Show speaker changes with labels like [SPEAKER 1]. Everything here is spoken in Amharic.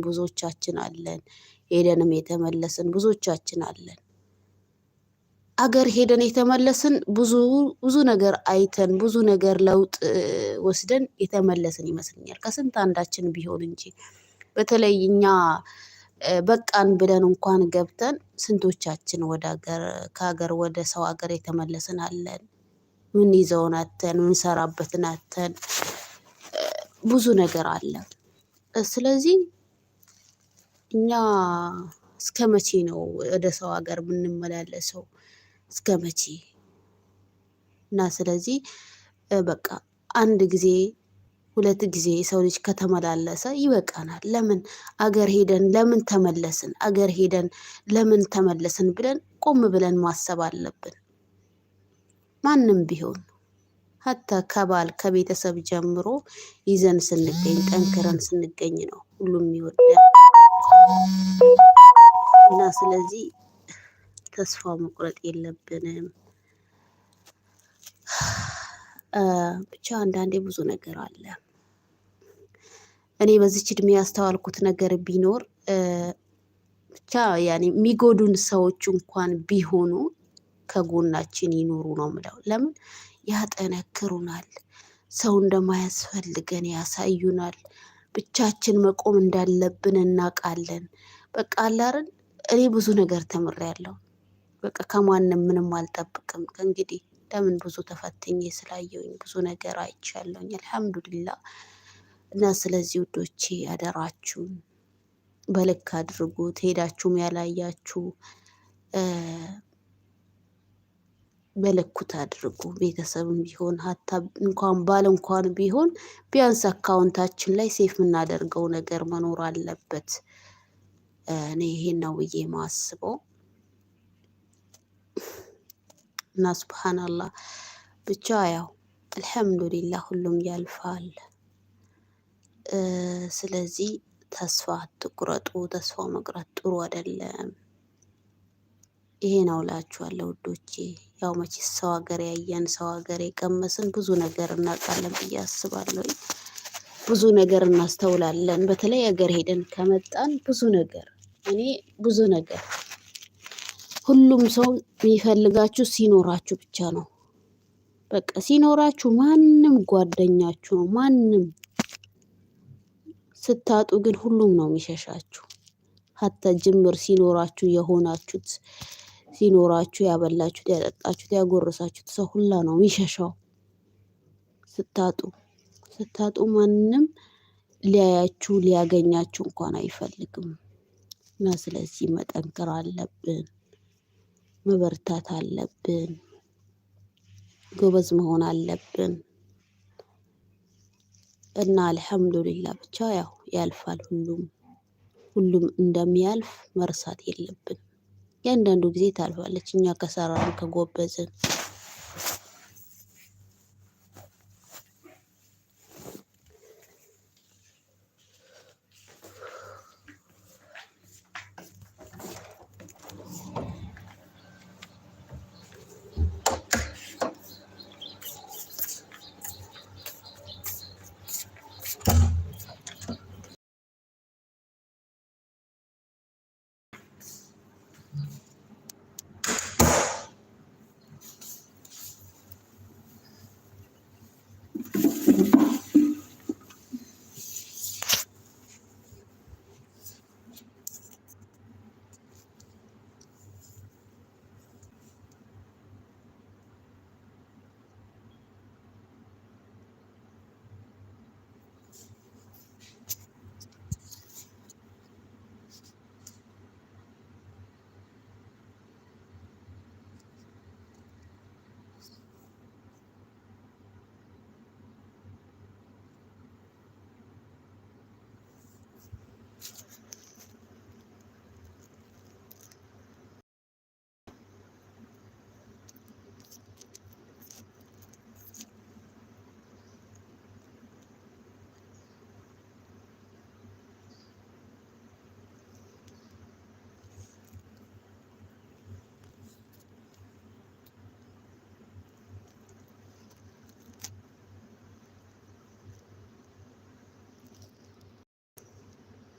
[SPEAKER 1] ብዙዎቻችን አለን። ሄደንም የተመለስን ብዙዎቻችን አለን። አገር ሄደን የተመለስን ብዙ ነገር አይተን ብዙ ነገር ለውጥ ወስደን የተመለስን ይመስለኛል ከስንት አንዳችን ቢሆን እንጂ። በተለይ እኛ በቃን ብለን እንኳን ገብተን ስንቶቻችን ወደ ከሀገር ወደ ሰው ሀገር የተመለስን አለን። ምን ይዘውን አተን ምን ሰራበትን አተን ብዙ ነገር አለ። ስለዚህ እኛ እስከመቼ ነው ወደ ሰው ሀገር የምንመላለሰው? እስከመቼ? እና ስለዚህ በቃ አንድ ጊዜ ሁለት ጊዜ ሰው ልጅ ከተመላለሰ ይበቃናል። ለምን አገር ሄደን ለምን ተመለስን? አገር ሄደን ለምን ተመለስን ብለን ቆም ብለን ማሰብ አለብን። ማንም ቢሆን ሀታ ከባል ከቤተሰብ ጀምሮ ይዘን ስንገኝ ጠንክረን ስንገኝ ነው ሁሉም ይወዳል። እና ስለዚህ ተስፋ መቁረጥ የለብንም። ብቻ አንዳንዴ ብዙ ነገር አለ። እኔ በዚች እድሜ ያስተዋልኩት ነገር ቢኖር ብቻ ያኔ የሚጎዱን ሰዎች እንኳን ቢሆኑ ከጎናችን ይኖሩ ነው የምለው። ለምን ያጠነክሩናል፣ ሰው እንደማያስፈልገን ያሳዩናል፣ ብቻችን መቆም እንዳለብን እናውቃለን። በቃ አለ አይደል እኔ ብዙ ነገር ተምሬያለሁ። በቃ ከማንም ምንም አልጠብቅም ከእንግዲህ ለምን ብዙ ተፈትኜ ስላየሁኝ ብዙ ነገር አይቻለሁኝ አልሐምዱሊላህ። እና ስለዚህ ውዶቼ አደራችሁን በልክ አድርጉት። ሄዳችሁም ያላያችሁ በልኩት አድርጉ። ቤተሰብም ቢሆን ሀታ እንኳን ባል እንኳን ቢሆን ቢያንስ አካውንታችን ላይ ሴፍ የምናደርገው ነገር መኖር አለበት። እኔ ይሄን ነው ብዬ ማስበው። እና ሱብሃንአላህ ብቻ ያው አልሐምዱሊላህ ሁሉም ያልፋል። ስለዚህ ተስፋ አትቁረጡ። ተስፋ መቁረጥ ጥሩ አይደለም። ይሄን እላችኋለሁ ውዶቼ። ያው መቼስ ሰው ሀገር ያየን ሰው ሀገር የቀመስን ብዙ ነገር እናውቃለን ብዬ አስባለሁ። ብዙ ነገር እናስተውላለን። በተለይ ሀገር ሄደን ከመጣን ብዙ ነገር ብዙ ነገር ሁሉም ሰው የሚፈልጋችሁ ሲኖራችሁ ብቻ ነው። በቃ ሲኖራችሁ ማንም ጓደኛችሁ ነው ማንም። ስታጡ ግን ሁሉም ነው የሚሸሻችሁ። ሀታ ጅምር ሲኖራችሁ የሆናችሁት ሲኖራችሁ ያበላችሁት ያጠጣችሁት ያጎረሳችሁት ሰው ሁላ ነው የሚሸሻው። ስታጡ ማንም ሊያያችሁ ሊያገኛችሁ እንኳን አይፈልግም። እና ስለዚህ መጠንከር አለብን፣ መበርታት አለብን፣ ጎበዝ መሆን አለብን። እና አልሐምዱሊላህ ብቻ ያው ያልፋል። ሁሉም እንደሚያልፍ መርሳት የለብን። እያንዳንዱ ጊዜ ታልፋለች እኛ ከሰራን ከጎበዝን